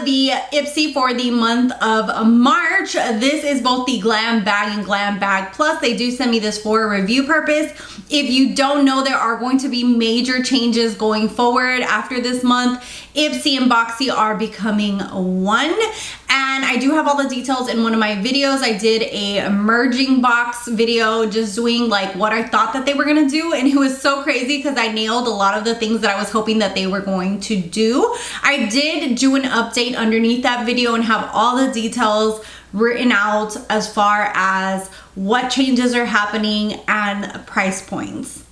the Ipsy for the month of March. This is both the Glam Bag and Glam Bag Plus. They do send me this for a review purpose. If you don't know, there are going to be major changes going forward after this month. Ipsy and Boxy are becoming one. And I do have all the details in one of my videos. I did a merging box video just doing like what I thought that they were gonna do, and it was so crazy because I nailed a lot of the things that I was hoping that they were going to do. I did do an update underneath that video and have all the details written out as far as what changes are happening and price points.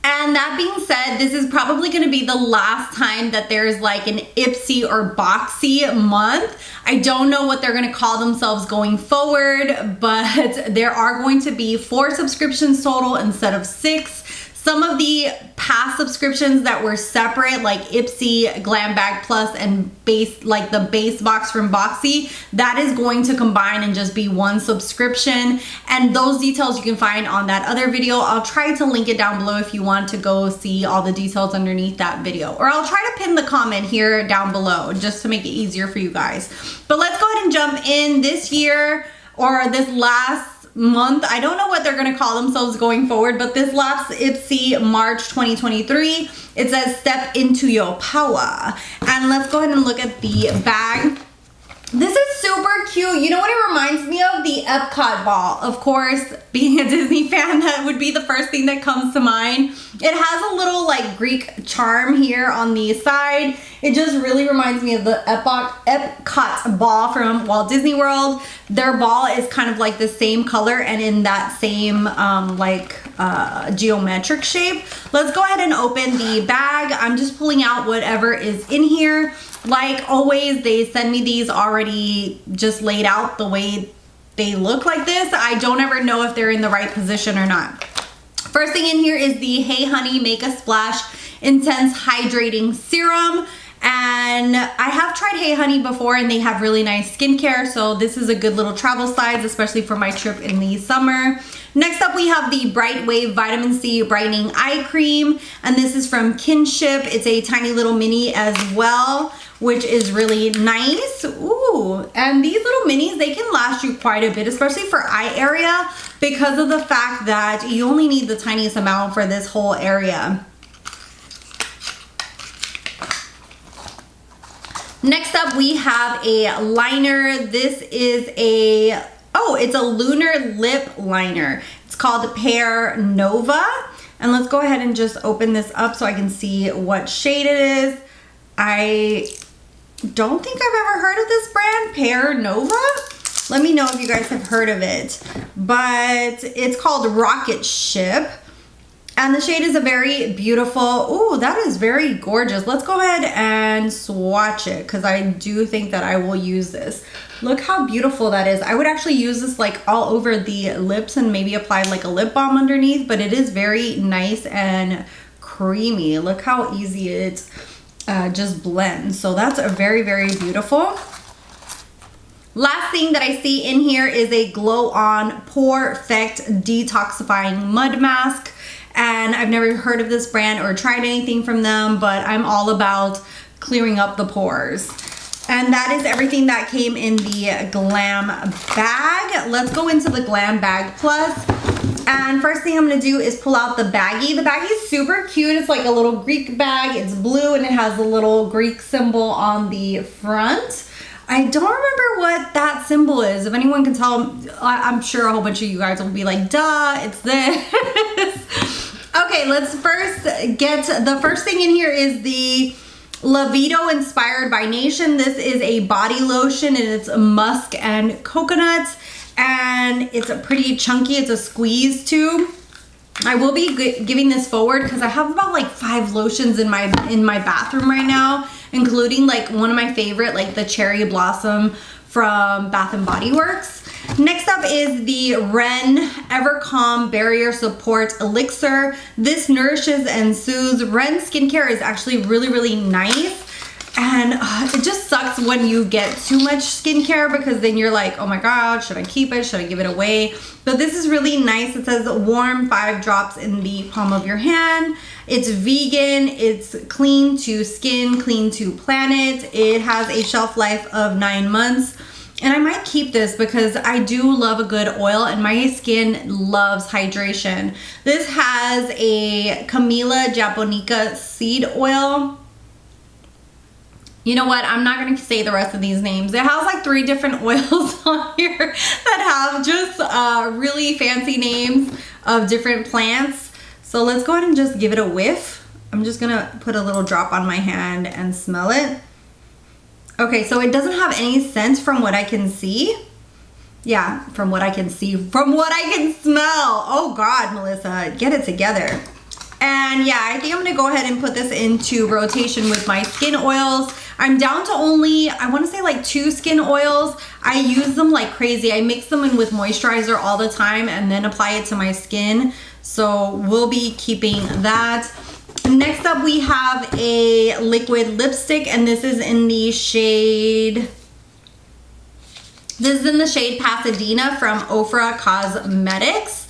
And that being said, this is probably going to be the last time that there's like an Ipsy or Boxy month. I don't know what they're going to call themselves going forward, but there are going to be 4 subscriptions total instead of 6. Some of the past subscriptions that were separate, like Ipsy, Glam Bag Plus, and Base, like the base box from Boxy, that is going to combine and just be one subscription. And those details you can find on that other video. I'll try to link it down below if you want to go see all the details underneath that video. Or I'll try to pin the comment here down below just to make it easier for you guys. But let's go ahead and jump in this year, or this last month. I don't know what they're going to call themselves going forward, but this last Ipsy March 2023, it says step into your power. And let's go ahead and look at the bag. This is super cute. You know what it reminds me of? The Epcot ball. Of course, being a Disney fan, that would be the first thing that comes to mind. It has a little like Greek charm here on the side. It just really reminds me of the Epcot ball from Walt Disney World. Their ball is kind of like the same color and in that same geometric shape. Let's go ahead and open the bag. I'm just pulling out whatever is in here. Like always, they send me these already just laid out the way they look like this. I don't ever know if they're in the right position or not. First thing in here is the Hey Honey Make a Splash Intense Hydrating Serum. And I have tried Hey Honey before and they have really nice skincare, so this is a good little travel size, especially for my trip in the summer. Next up, we have the Bright Wave Vitamin C Brightening Eye Cream, and this is from Kinship. It's a tiny little mini as well, which is really nice. Ooh, and these little minis, they can last you quite a bit, especially for eye area, because of the fact that you only need the tiniest amount for this whole area. Next up, we have a liner. This is it's a lunar lip liner. It's called Pear Nova. And let's go ahead and just open this up so I can see what shade it is. I don't think I've ever heard of this brand, Pear Nova. Let me know if you guys have heard of it. But it's called Rocket Ship. And the shade is a very beautiful, ooh, that is very gorgeous. Let's go ahead and swatch it because I do think that I will use this. Look how beautiful that is. I would actually use this like all over the lips and maybe apply like a lip balm underneath, but it is very nice and creamy. Look how easy it just blends. So that's a very, very beautiful. Last thing that I see in here is a Glow On Pore-Fect Detoxifying Mud Mask. And I've never heard of this brand or tried anything from them, but I'm all about clearing up the pores. And that is everything that came in the Glam bag. Let's go into the Glam Bag Plus. And first thing I'm gonna do is pull out the baggie. The baggie is super cute. It's like a little Greek bag. It's blue and it has a little Greek symbol on the front. I don't remember what that symbol is. If anyone can tell, I'm sure a whole bunch of you guys will be like, duh, it's this. Okay, let's first get, the first thing in here is the Lavito Inspired by Nation. This is a body lotion and it's musk and coconut. And it's a pretty chunky, it's a squeeze tube. I will be giving this forward because I have about like 5 lotions in my bathroom right now, including like one of my favorite, like the Cherry Blossom from Bath and Body Works. Next up is the Ren Evercalm Barrier Support Elixir. This nourishes and soothes. Ren skincare is actually really, really nice. And it just sucks when you get too much skincare because then you're like, oh my God, should I keep it? Should I give it away? But this is really nice. It says warm 5 drops in the palm of your hand. It's vegan, it's clean to skin, clean to planet. It has a shelf life of 9 months. And I might keep this because I do love a good oil and my skin loves hydration. This has a Camilla Japonica seed oil. You know what? I'm not going to say the rest of these names. It has like 3 different oils on here that have just really fancy names of different plants. So let's go ahead and just give it a whiff. I'm just going to put a little drop on my hand and smell it. Okay, so it doesn't have any scent from what I can see. Yeah, from what I can see, from what I can smell. Oh God, Melissa, get it together. And yeah, I think I'm gonna go ahead and put this into rotation with my skin oils. I'm down to only, I wanna say like 2 skin oils. I use them like crazy. I mix them in with moisturizer all the time and then apply it to my skin. So we'll be keeping that. Next up, we have a liquid lipstick, and this is in the shade, Pasadena from Ofra Cosmetics.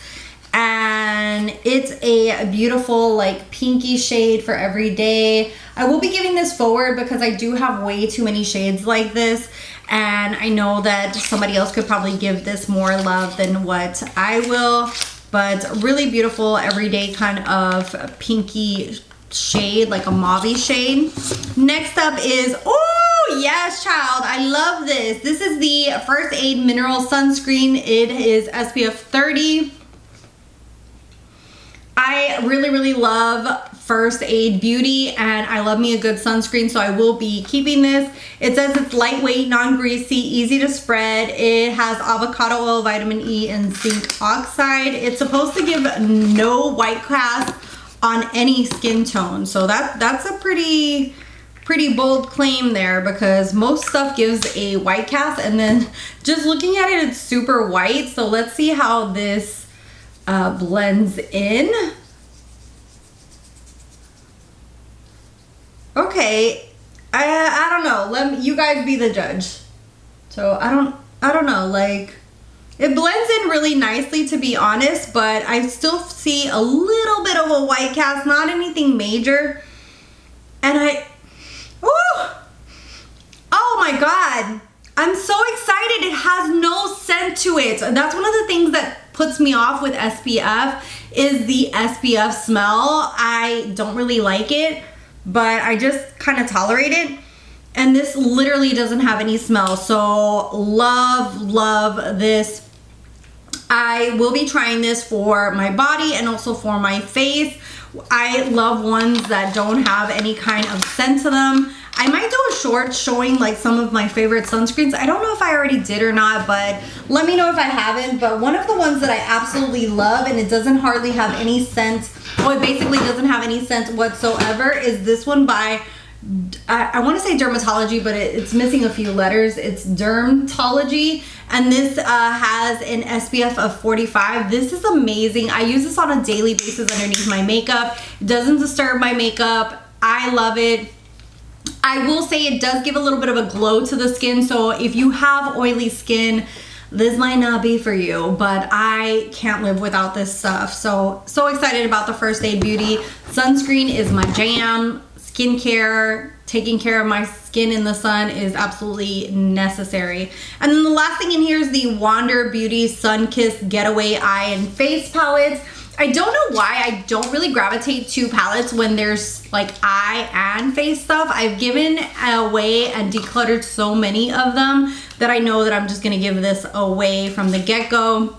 And it's a beautiful like pinky shade for every day. I will be giving this forward because I do have way too many shades like this, and I know that somebody else could probably give this more love than what I will, but really beautiful everyday kind of pinky shade, like a mauve shade. Next up is, oh yes child, I love this. This is the First Aid Mineral Sunscreen. It is SPF 30. I really love First Aid Beauty, and I love me a good sunscreen, so I will be keeping this. It says it's lightweight, non-greasy, easy to spread. It has avocado oil, vitamin E, and zinc oxide. It's supposed to give no white cast on any skin tone, so that's a pretty bold claim there, because most stuff gives a white cast, and then just looking at it, it's super white. So let's see how this blends in. Okay, I don't know. Let you guys be the judge. So I don't know. Like, it blends in really nicely, to be honest, but I still see a little bit of a white cast, not anything major. And oh my God, I'm so excited. It has no scent to it. That's one of the things that puts me off with SPF, is the SPF smell. I don't really like it, but I just kind of tolerate it. And this literally doesn't have any smell. So love this. I will be trying this for my body and also for my face. I love ones that don't have any kind of scent to them. I might do a short showing like some of my favorite sunscreens. I don't know if I already did or not, but let me know if I haven't. But one of the ones that I absolutely love, and it doesn't hardly have any scent, well, it basically doesn't have any scent whatsoever, is this one by, I want to say Dermatology, but it's missing a few letters. It's Dermatology, and this has an SPF of 45. This is amazing. I use this on a daily basis underneath my makeup. It doesn't disturb my makeup. I love it. I will say it does give a little bit of a glow to the skin, so if you have oily skin, this might not be for you, but I can't live without this stuff. So excited about the First Aid Beauty. Sunscreen is my jam. Skincare, taking care of my skin in the sun is absolutely necessary. And then the last thing in here is the Wander Beauty Sun Kiss Getaway Eye and Face Palettes. I don't know why I don't really gravitate to palettes when there's like eye and face stuff. I've given away and decluttered so many of them that I know that I'm just gonna give this away from the get-go.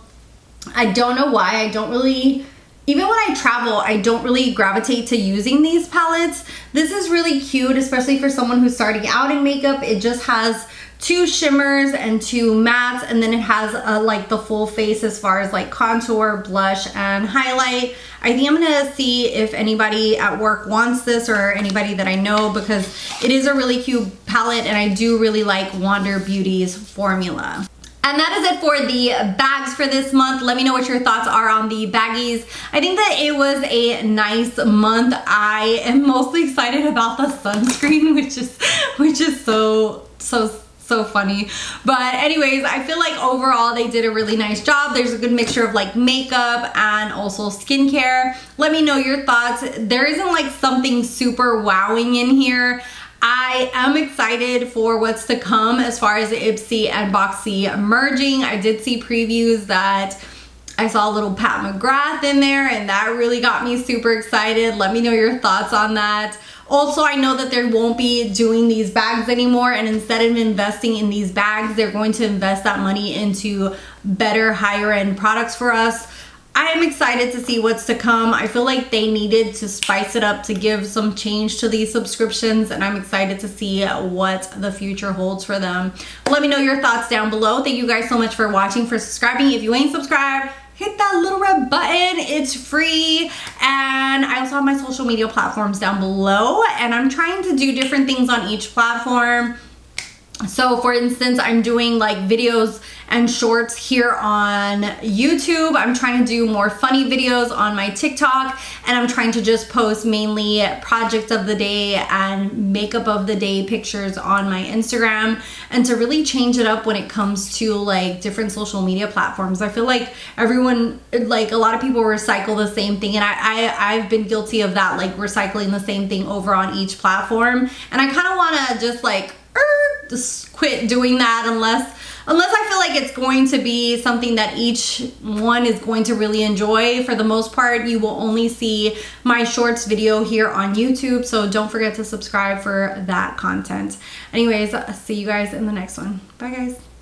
I don't know why. I don't really, even when I travel, I don't really gravitate to using these palettes. This is really cute, especially for someone who's starting out in makeup. It just has 2 shimmers and 2 mattes, and then it has like the full face as far as like contour, blush, and highlight. I think I'm gonna see if anybody at work wants this, or anybody that I know, because it is a really cute palette, and I do really like Wander Beauty's formula. And that is it for the bags for this month. Let me know what your thoughts are on the baggies. I think that it was a nice month. I am mostly excited about the sunscreen, which is so funny. But anyways, I feel like overall they did a really nice job. There's a good mixture of like makeup and also skincare. Let me know your thoughts. There isn't like something super wowing in here. I am excited for what's to come as far as the Ipsy and Boxy merging. I did see previews that I saw a little Pat McGrath in there, and that really got me super excited. Let me know your thoughts on that. Also, I know that they won't be doing these bags anymore, and instead of investing in these bags, they're going to invest that money into better, higher end products for us. I am excited to see what's to come. I feel like they needed to spice it up to give some change to these subscriptions, and I'm excited to see what the future holds for them. Let me know your thoughts down below. Thank you guys so much for watching, for subscribing. If you ain't subscribed, hit that little red button. It's free. And I also have my social media platforms down below, and I'm trying to do different things on each platform. So for instance, I'm doing like videos and shorts here on YouTube. I'm trying to do more funny videos on my TikTok, and I'm trying to just post mainly project of the day and makeup of the day pictures on my Instagram, and to really change it up when it comes to like different social media platforms. I feel like everyone, like a lot of people recycle the same thing, and I've been guilty of that, like recycling the same thing over on each platform. And I kind of want to just like just quit doing that unless I feel like it's going to be something that each one is going to really enjoy. For the most part, you will only see my shorts video here on YouTube, so don't forget to subscribe for that content. Anyways, see you guys in the next one. Bye guys.